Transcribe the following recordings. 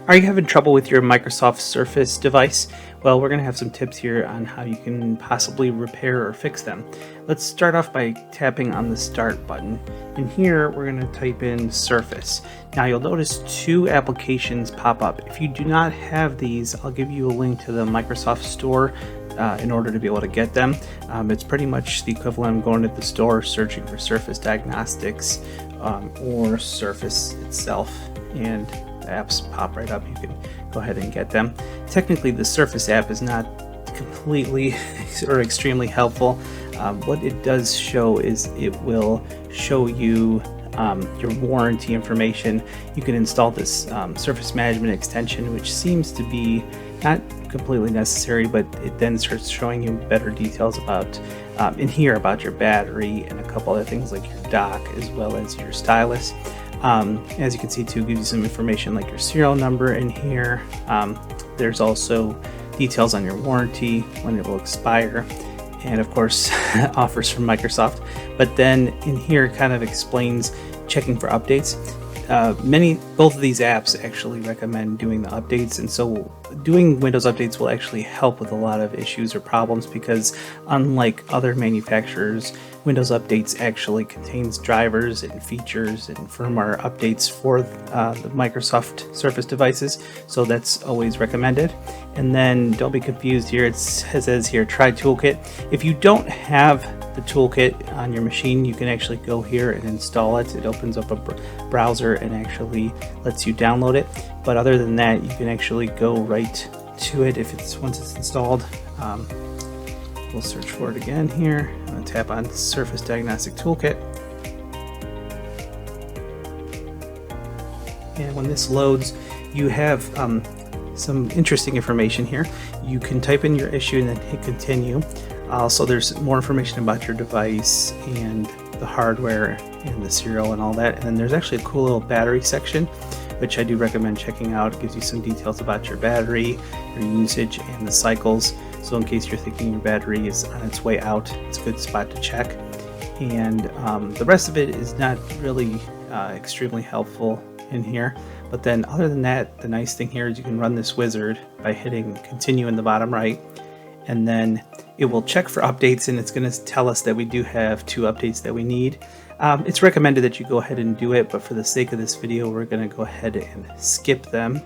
Are you having trouble with your Microsoft Surface device? Well, we're going to have some tips here on how you can possibly repair or fix them. Let's start off by tapping on the Start button. And here we're going to type in Surface. Now you'll notice two applications pop up. If you do not have these, I'll give you a link to the Microsoft Store in order to be able to get them. It's pretty much the equivalent of going to the store, searching for Surface Diagnostics or Surface itself, and the apps pop right up. You can go ahead and get them. Technically, the Surface app is not completely or extremely helpful. What it does show is it will show you your warranty information. You can install this Surface Management extension, which seems to be not completely necessary, but it then starts showing you better details about in here about your battery and a couple other things like your dock as well as your stylus. As you can see too, it gives you some information like your serial number in here. There's also details on your warranty, when it will expire, and of course offers from Microsoft. But then in here it kind of explains checking for updates. Both of these apps actually recommend doing the updates, and so doing Windows updates will actually help with a lot of issues or problems, because unlike other manufacturers, Windows updates actually contains drivers and features and firmware updates for the Microsoft Surface devices, so that's always recommended. And then don't be confused here, it says here try Toolkit. If you don't have the Toolkit on your machine, you can actually go here and install it. It opens up a browser and actually lets you download it, but other than that, you can actually go right to it once it's installed. We'll search for it again here. I'm going to tap on Surface Diagnostic Toolkit. And when this loads, you have some interesting information here. You can type in your issue and then hit continue. Also, there's more information about your device and the hardware and the serial and all that. And then there's actually a cool little battery section, which I do recommend checking out. It gives you some details about your battery, your usage, and the cycles. So in case you're thinking your battery is on its way out, it's a good spot to check. And the rest of it is not really extremely helpful in here. But then other than that, the nice thing here is you can run this wizard by hitting continue in the bottom right. And then it will check for updates, and it's going to tell us that we do have 2 updates that we need. It's recommended that you go ahead and do it, but for the sake of this video, we're going to go ahead and skip them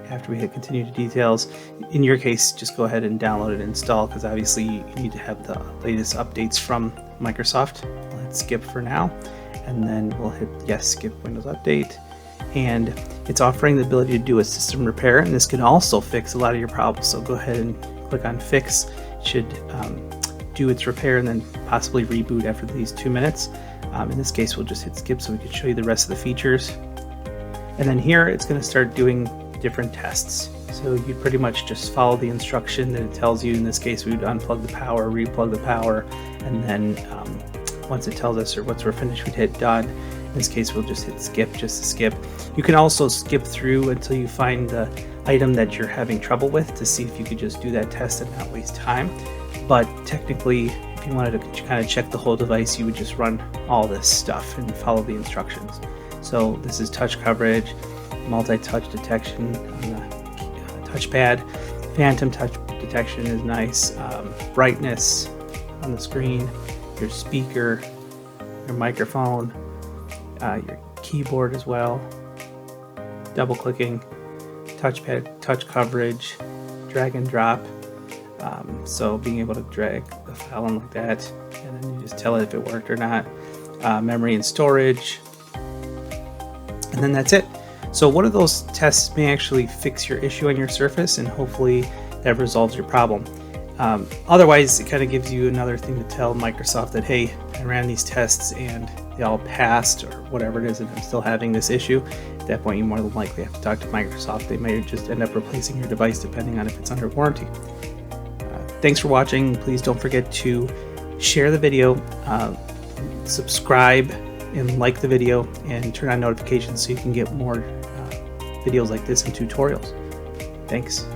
after we hit continue to details. In your case, just go ahead and download and install, because obviously you need to have the latest updates from Microsoft. Let's skip for now, and then we'll hit yes, skip Windows Update. And it's offering the ability to do a system repair, and this can also fix a lot of your problems. So go ahead and click on fix. It should do its repair and then possibly reboot after these 2 minutes. In this case, we'll just hit skip so we can show you the rest of the features. And then here it's going to start doing different tests. So you pretty much just follow the instruction that it tells you. In this case, we would unplug the power, replug the power, and then once it tells us or once we're finished, we'd hit done. In this case, we'll just hit skip just to skip. You can also skip through until you find the item that you're having trouble with to see if you could just do that test and not waste time. But technically, if you wanted to kind of check the whole device, you would just run all this stuff and follow the instructions. So this is touch coverage, multi-touch detection on the touchpad, phantom touch detection is nice, brightness on the screen, your speaker, your microphone, your keyboard as well, double clicking, touchpad, touch coverage, drag and drop. So being able to drag the file in like that, and then you just tell it if it worked or not. Memory and storage, and then that's it. So one of those tests may actually fix your issue on your Surface, and hopefully that resolves your problem. Otherwise, it kind of gives you another thing to tell Microsoft that, hey, I ran these tests and they all passed, or whatever it is, and I'm still having this issue. At that point, you more than likely have to talk to Microsoft. They may just end up replacing your device depending on if it's under warranty. Thanks for watching. Please don't forget to share the video, subscribe and like the video, and turn on notifications so you can get more videos like this and tutorials. Thanks.